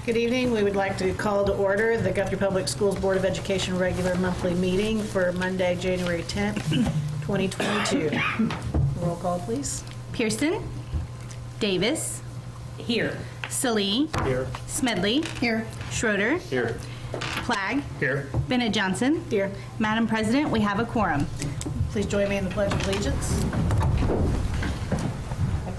Good evening. We would like to call to order the Guthrie Public Schools Board of Education regular monthly meeting for Monday, January 10th, 2022. Roll call, please. Pearson. Davis. Here. Salee. Here. Smedley. Here. Schroeder. Here. Plagg. Here. Bennett Johnson. Here. Madam President, we have a quorum. Please join me in the Pledge of Allegiance.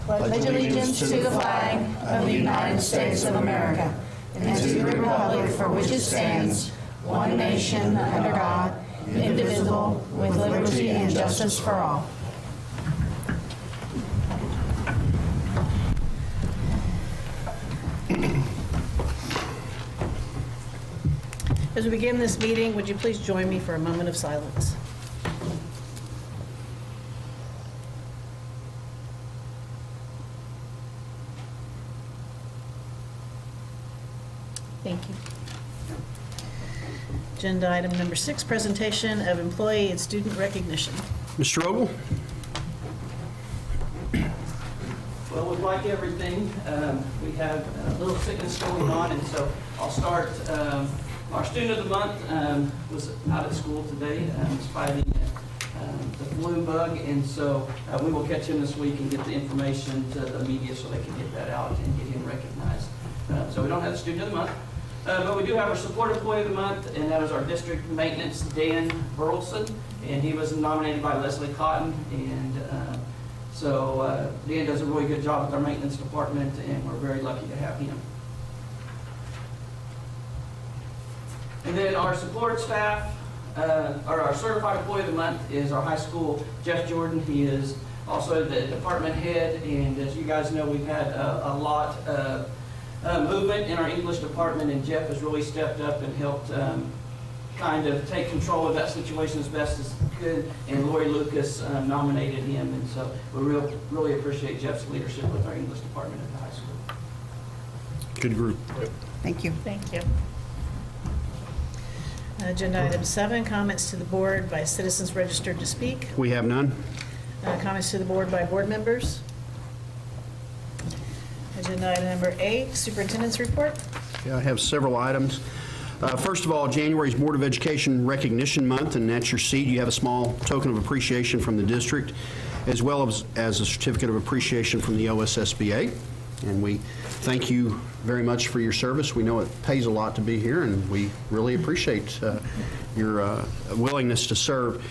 I pledge allegiance to the flag of the United States of America and to the republic for which it stands, one nation under God, indivisible, with liberty and justice for all. As we begin this meeting, would you please join me for a moment of silence? Thank you. Agenda item number 6, presentation of employee and student recognition. Mr. Ogle? Well, with like everything, we have a little sickness going on, and so I'll start. Our student of the month was out at school today, fighting the flu bug, and so we will catch him this week and get the information to the media so they can get that out and get him recognized. So we don't have the student of the month. But we do have our support employee of the month, and that is our district maintenance, Dan Burleson, and he was nominated by Leslie Cotton. And so Dan does a really good job with our maintenance department, and we're very lucky to have him. And then our support staff, or our certified employee of the month is our high school, Jeff Jordan. He is also the department head, and as you guys know, we've had a lot of movement in our English department, and Jeff has really stepped up and helped kind of take control of that situation as best as he could, and Lori Lucas nominated him, and so we really appreciate Jeff's leadership with our English department at the high school. Good group. Thank you. Thank you. Agenda item 7, comments to the board by citizens registered to speak. We have none. Comments to the board by board members. Agenda item number 8, superintendent's report. Yeah, I have several items. First of all, January's Board of Education Recognition Month, and at your seat you have a small token of appreciation from the district, as well as a certificate of appreciation from the OSSBA. And we thank you very much for your service. We know it pays a lot to be here, and we really appreciate your willingness to serve.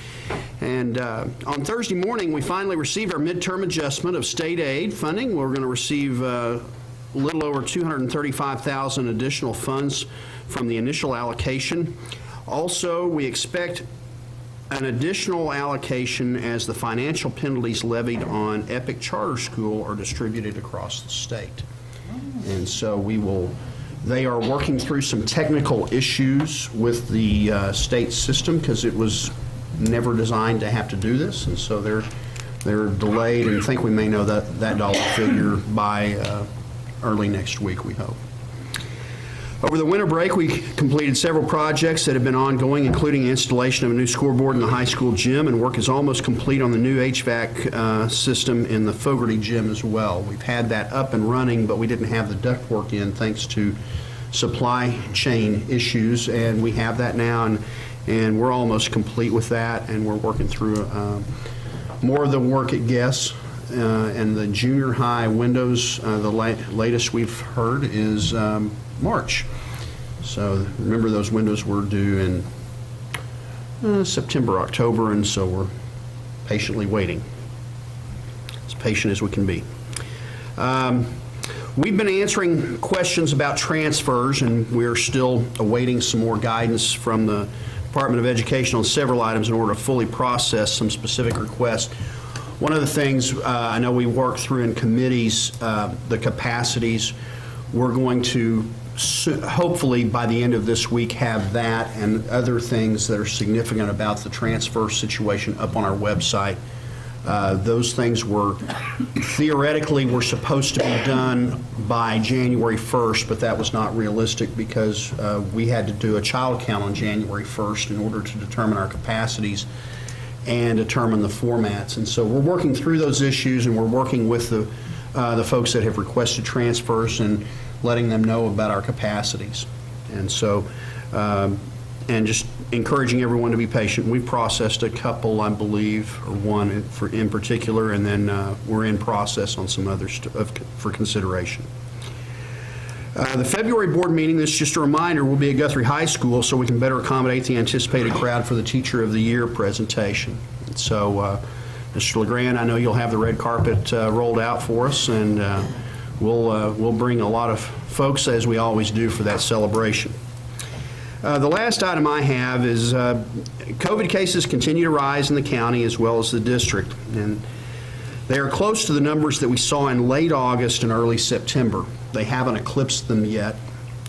And on Thursday morning, we finally received our midterm adjustment of state aid funding. We're going to receive a little over $235,000 additional funds from the initial allocation. Also, we expect an additional allocation as the financial penalties levied on Epic Charter School are distributed across the state. And so they are working through some technical issues with the state system because it was never designed to have to do this, and so they're delayed, and I think we may know that dollar figure by early next week, we hope. Over the winter break, we completed several projects that have been ongoing, including installation of a new scoreboard in the high school gym, and work is almost complete on the new HVAC system in the Fogarty gym as well. We've had that up and running, but we didn't have the ductwork in thanks to supply chain issues, and we have that now, and we're almost complete with that, and we're working through more of the work at Guess. And the junior high windows, the latest we've heard is March. So remember, those windows were due in September, October, and so we're patiently waiting. As patient as we can be. We've been answering questions about transfers, and we're still awaiting some more guidance from the Department of Education on several items in order to fully process some specific requests. One of the things I know we worked through in committees, the capacities, we're going to hopefully by the end of this week have that and other things that are significant about the transfer situation up on our website. Those things were theoretically were supposed to be done by January 1st, but that was not realistic because we had to do a child count on January 1st in order to determine our capacities and determine the formats. And so we're working through those issues, and we're working with the the folks that have requested transfers and letting them know about our capacities. And so, and just encouraging everyone to be patient. We've processed a couple, I believe, or one in particular, and then we're in process on some others for consideration. The February board meeting, this is just a reminder, will be at Guthrie High School so we can better accommodate the anticipated crowd for the Teacher of the Year presentation. So, Mr. LeGrand, I know you'll have the red carpet rolled out for us, and we'll bring a lot of folks, as we always do, for that celebration. The last item I have is COVID cases continue to rise in the county as well as the district, and they are close to the numbers that we saw in late August and early September. They haven't eclipsed them yet,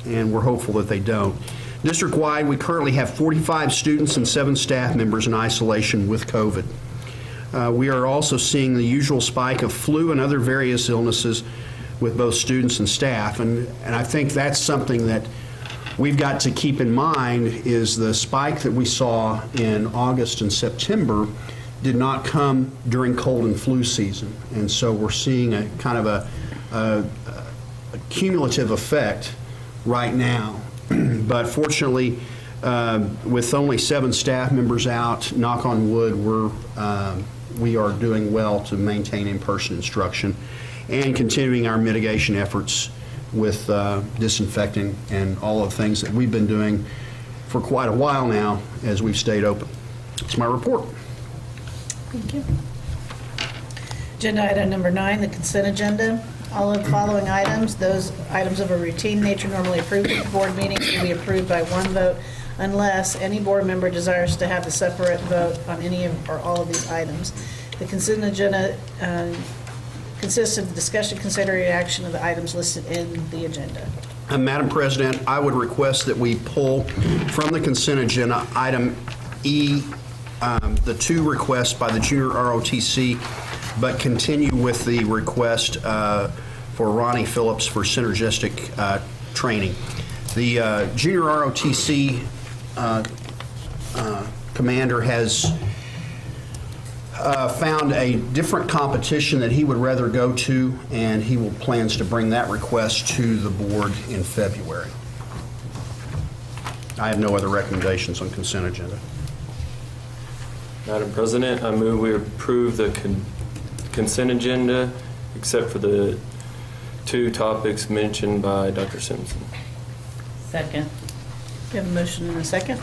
and we're hopeful that they don't. District-wide, we currently have 45 students and 7 staff members in isolation with COVID. We are also seeing the usual spike of flu and other various illnesses with both students and staff, and I think that's something that we've got to keep in mind is the spike that we saw in August and September did not come during cold and flu season, and so we're seeing a kind of a cumulative effect right now. But fortunately, with only 7 staff members out, knock on wood, we are doing well to maintain in-person instruction and continuing our mitigation efforts with disinfecting and all of the things that we've been doing for quite a while now as we've stayed open. That's my report. Thank you. Agenda item number 9, the consent agenda. All of the following items, those items of a routine nature normally approved at the board meetings, will be approved by one vote unless any board member desires to have a separate vote on any of or all of these items. The consent agenda consists of the discussion, consideration, action of the items listed in the agenda. Madam President, I would request that we pull from the consent agenda item E, the 2 requests by the junior ROTC, but continue with the request for Ronnie Phillips for synergistic training. The junior ROTC commander has found a different competition that he would rather go to, and he plans to bring that request to the board in February. I have no other recommendations on consent agenda. Madam President, I move we approve the consent agenda except for the 2 topics mentioned by Dr. Simpson. Second. We have a motion and a second.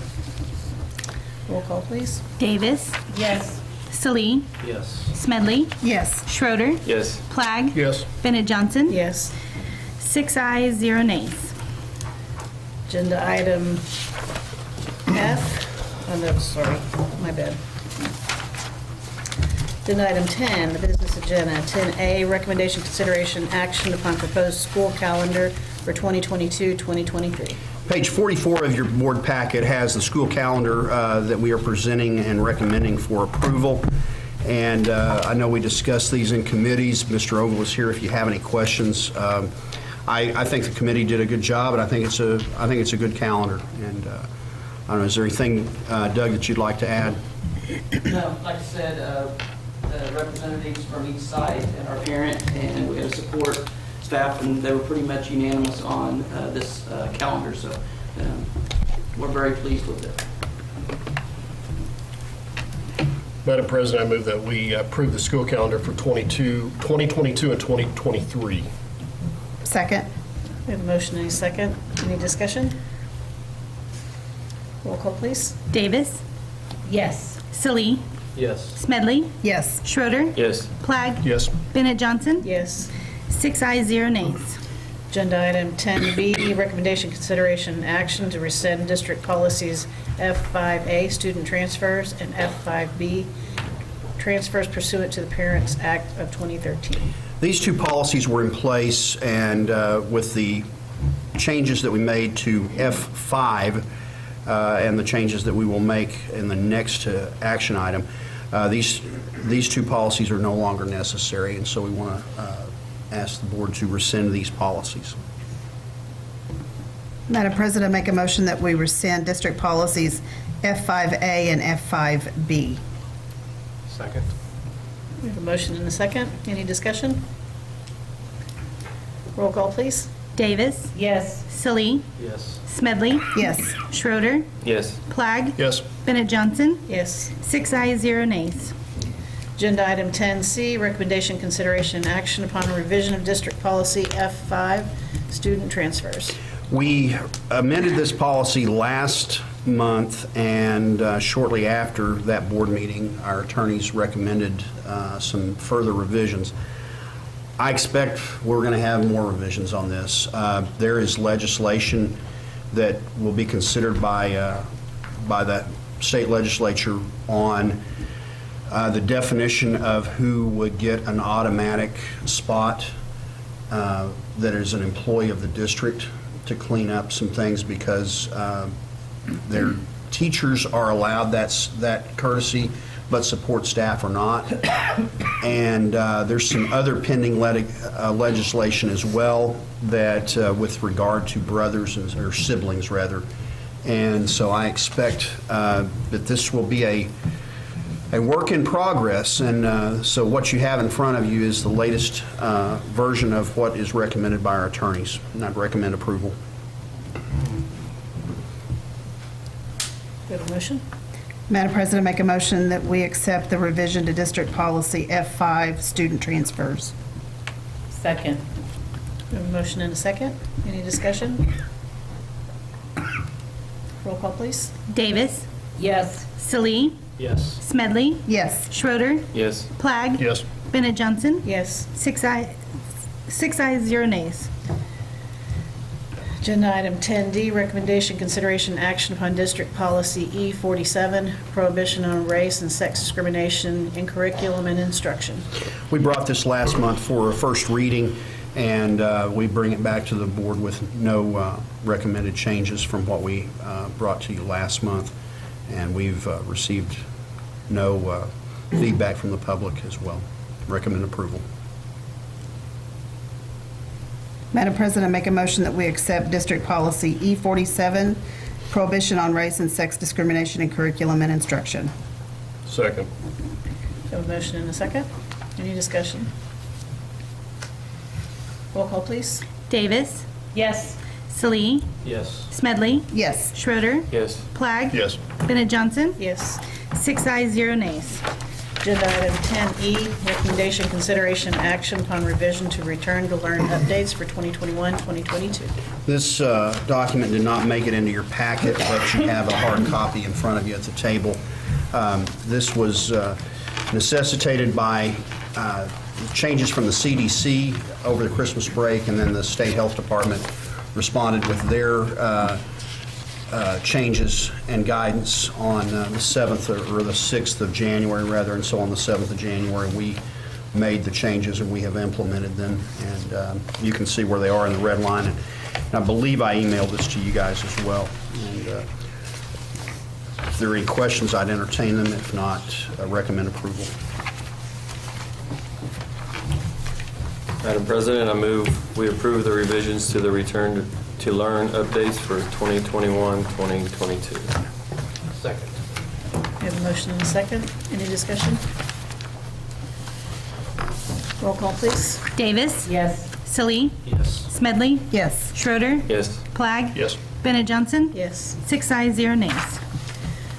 Roll call, please. Davis, Yes. Salee, Yes. Smedley, Yes. Schroeder, Yes. Plagg, Yes. Bennett Johnson. Yes. 6 ayes, 0 nays. Agenda item F, oh no, sorry, my bad. Agenda item 10, the business agenda. 10A, recommendation, consideration, action upon proposed school calendar for 2022-2023. Page 44 of your board packet has the school calendar that we are presenting and recommending for approval. And I know we discussed these in committees. Mr. Ogle is here if you have any questions. I think the committee did a good job, and I think it's a good calendar. And I don't know, is there anything, Doug, that you'd like to add? No, like I said, the representatives from each side and our parent, and we had a support staff, and they were pretty much unanimous on this calendar, so we're very pleased with it. Madam President, I move that we approve the school calendar for 2022 and 2023. Second. We have a motion and a second. Any discussion? Roll call, please. Davis, Yes. Salee, Yes. Smedley, Yes. Schroeder, Yes. Plagg, Yes. Bennett Johnson. Yes. 6 ayes, 0 nays. Agenda item 10B, recommendation, consideration, and action to rescind district policies F5A, student transfers, and F5B, transfers pursuant to the Parents Act of 2013. These 2 policies were in place, and with the changes that we made to F5 and the changes that we will make in the next action item, these 2 policies are no longer necessary, and so we want to ask the board to rescind these policies. Madam President, I make a motion that we rescind district policies F5A and F5B. Second. We have a motion and a second. Any discussion? Roll call, please. Davis. Yes. Salee. Yes. Smedley. Yes. Schroeder. Yes. Plague. Yes. Bennett Johnson. Yes. 6 ayes, 0 nays. Agenda item 10C, recommendation, consideration, and action upon a revision of district policy F5, student transfers. We amended this policy last month, and shortly after that board meeting, our attorneys recommended some further revisions. I expect we're going to have more revisions on this. There is legislation that will be considered by the state legislature on the definition of who would get an automatic spot that is an employee of the district to clean up some things, because their teachers are allowed that courtesy, but support staff are not. And there's some other pending legislation as well that with regard to brothers or siblings rather. And so I expect that this will be a work in progress, and so what you have in front of you is the latest version of what is recommended by our attorneys, and I'd recommend approval. Do you have a motion? Madam President, make a motion that we accept the revision to district policy F5, student transfers. Second. We have a motion and a second. Any discussion? Roll call, please. Davis. Yes. Salee. Yes. Smedley. Yes. Schroeder. Yes. Plague. Yes. Bennett Johnson. Yes. 6 ayes, 0 nays. Agenda item 10D, recommendation, consideration, action upon district policy E47, prohibition on race and sex discrimination in curriculum and instruction. We brought this last month for a first reading, and we bring it back to the board with no recommended changes from what we brought to you last month, and we've received no feedback from the public as well. Recommend approval. Madam President, make a motion that we accept district policy E47, prohibition on race and sex discrimination in curriculum and instruction. Second. We have a motion and a second. Any discussion? Roll call, please. Davis. Yes. Salee. Yes. Smedley. Yes. Schroeder. Yes. Plague. Yes. Bennett Johnson. Yes. 6 ayes, 0 nays. Agenda item 10E, recommendation, consideration, action upon revision to return to learn updates for 2021-2022. This document did not make it into your packet, but you have a hard copy in front of you at the table. This was necessitated by changes from the CDC over the Christmas break, and then the State Health Department responded with their changes and guidance on the 7th or the 6th of January, rather, and so on the 7th of January, we made the changes and we have implemented them, and you can see where they are in the red line. And I believe I emailed this to you guys as well. And if there are any questions, I'd entertain them. If not, I recommend approval. Madam President, I move we approve the revisions to the Return to Learn updates for 2021-2022. Second. We have a motion and a second. Any discussion? Roll call, please. Davis. Yes. Salee. Yes. Smedley. Yes. Schroeder. Yes. Plague. Yes. Bennett Johnson. Yes. 6 ayes, 0 nays.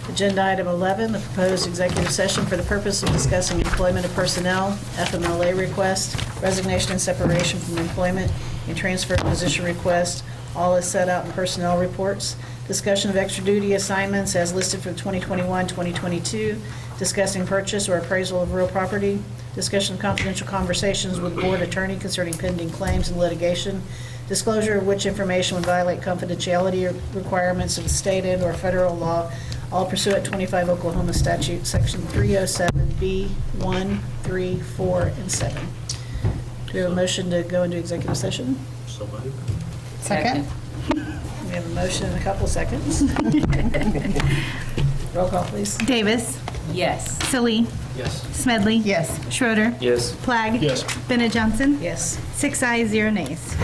Agenda item 11, the proposed executive session for the purpose of discussing employment of personnel, FMLA request, resignation and separation from employment, and transfer position request, all is set out in personnel reports. Discussion of extra duty assignments as listed for 2021-2022, discussing purchase or appraisal of real property, discussion of confidential conversations with board attorney concerning pending claims and litigation, disclosure of which information would violate confidentiality requirements of state and or federal law, all pursuant 25 Oklahoma statute, section 307B, 1, 3, 4, and 7. Do we have a motion to go into executive session? So moved. Second? We have a motion in a couple seconds. Roll call, please. Davis. Yes. Salee. Yes. Smedley. Yes. Schroeder. Yes. Plague. Yes. Bennett Johnson. Yes. 6 ayes, 0 nays.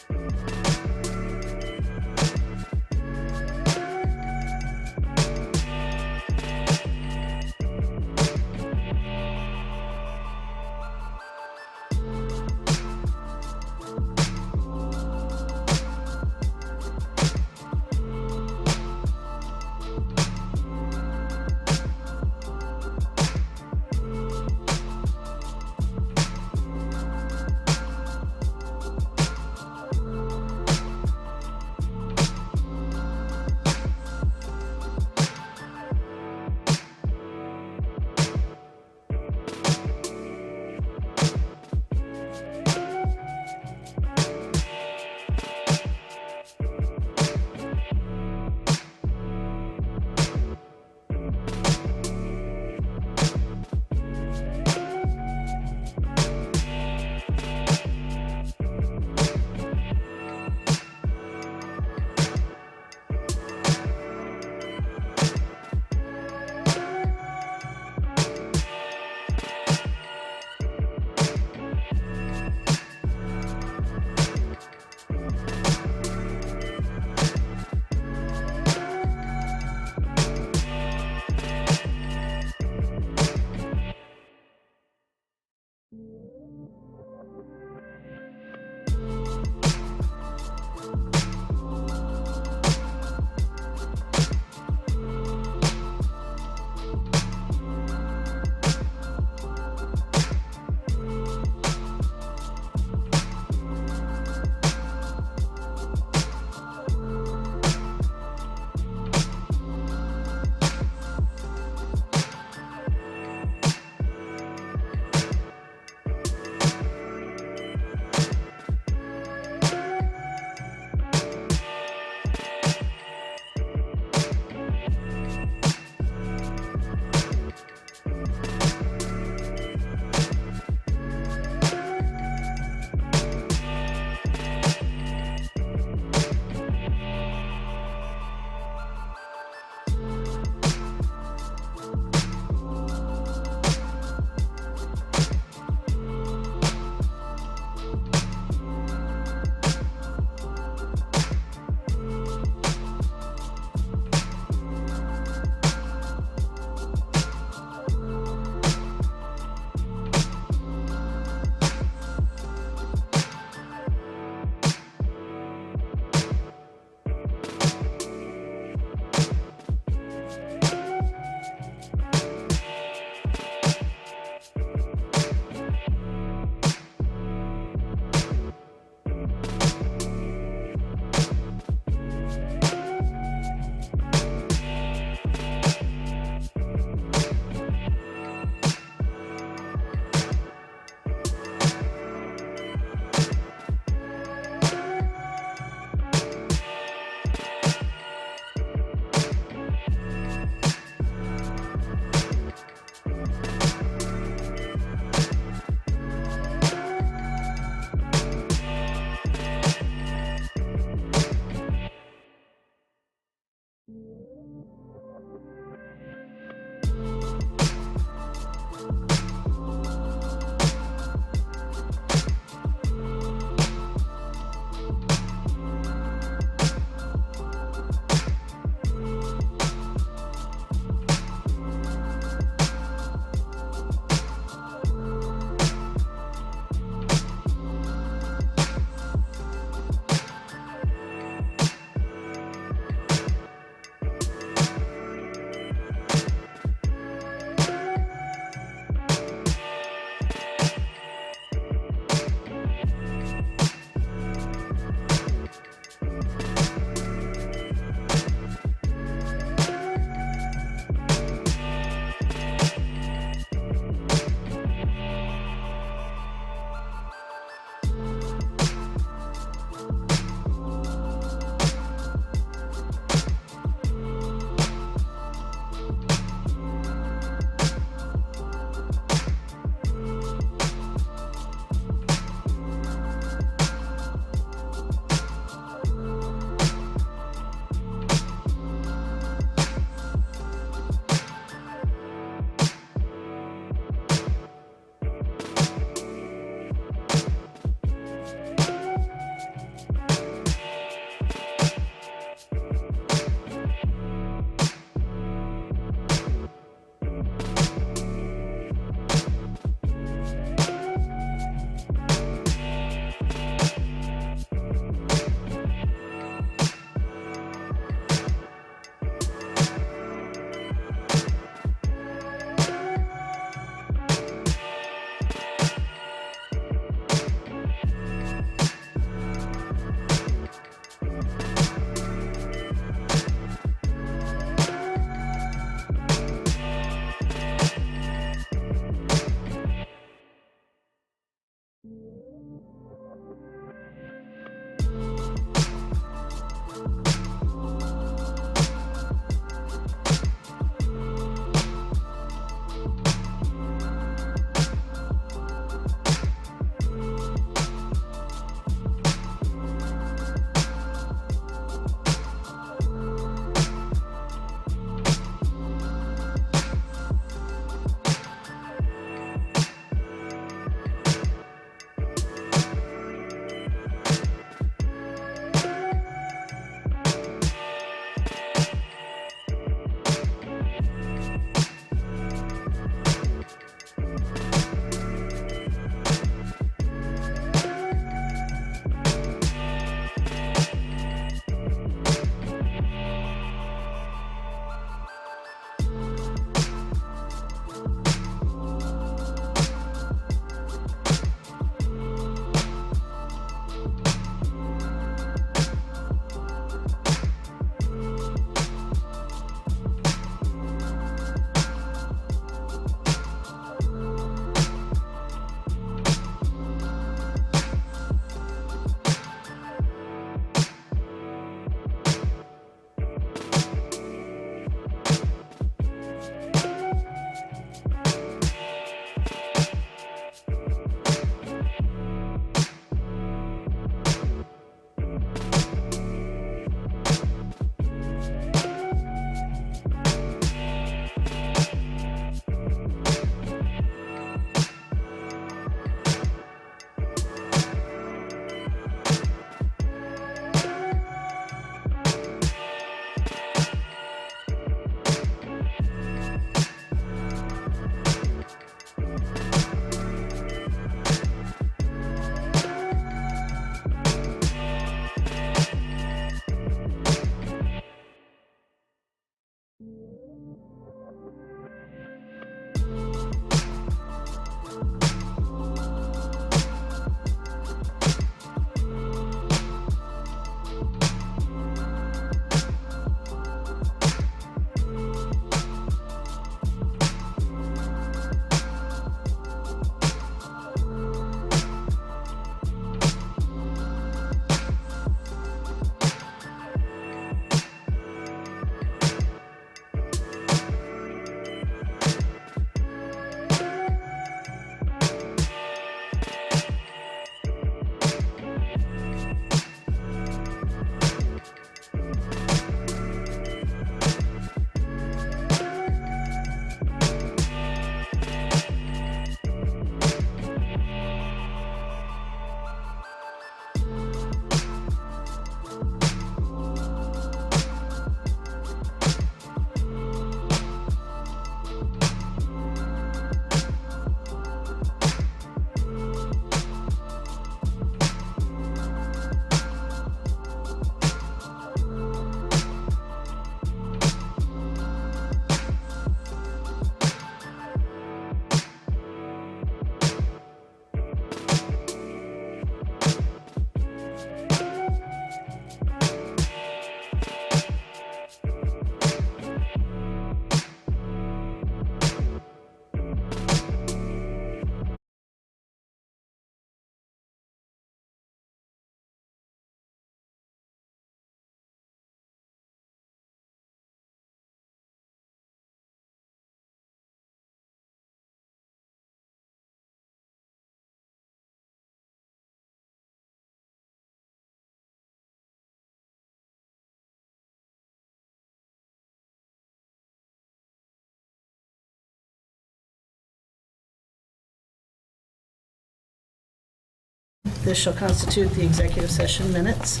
This shall constitute the executive session minutes.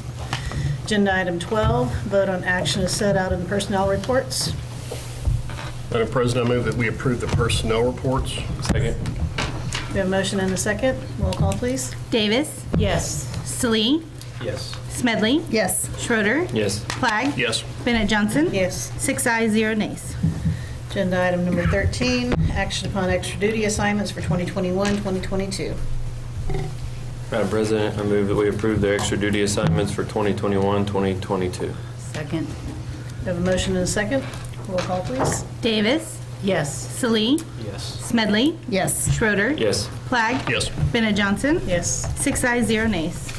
Agenda item 12, vote on action as set out in personnel reports. Madam President, I move that we approve the personnel reports. Second? We have a motion and a second. Roll call, please. Davis. Yes. Salee. Yes. Smedley. Yes. Schroeder. Yes. Flagg. Yes. Bennett Johnson. Yes. 6 ayes, 0 nays. Agenda item number 13, action upon extra duty assignments for 2021-2022. Madam President, I move that we approve the extra duty assignments for 2021-2022. Second. We have a motion and a second. Roll call, please. Davis. Yes. Salee. Yes. Smedley. Yes. Schroeder. Yes. Flagg. Yes. Bennett Johnson. Yes. 6 ayes, 0 nays.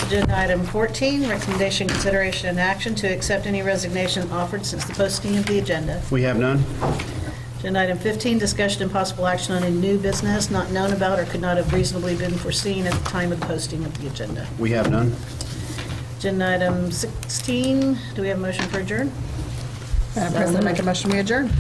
Agenda item 14, recommendation, consideration, and action to accept any resignation offered since the posting of the agenda. We have none. Agenda item 15, discussion and possible action on any new business not known about or could not have reasonably been foreseen at the time of the posting of the agenda. We have none. Agenda item 16, do we have a motion for adjourn? Madam President, make a motion we adjourn.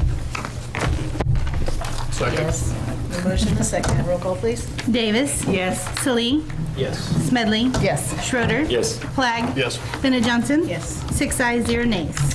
Second. Yes. A motion and a second. Roll call, please. Davis. Yes. Salee. Yes. Smedley. Yes. Schroeder. Yes. Flagg. Yes. Bennett Johnson. Yes. 6 ayes, 0 nays.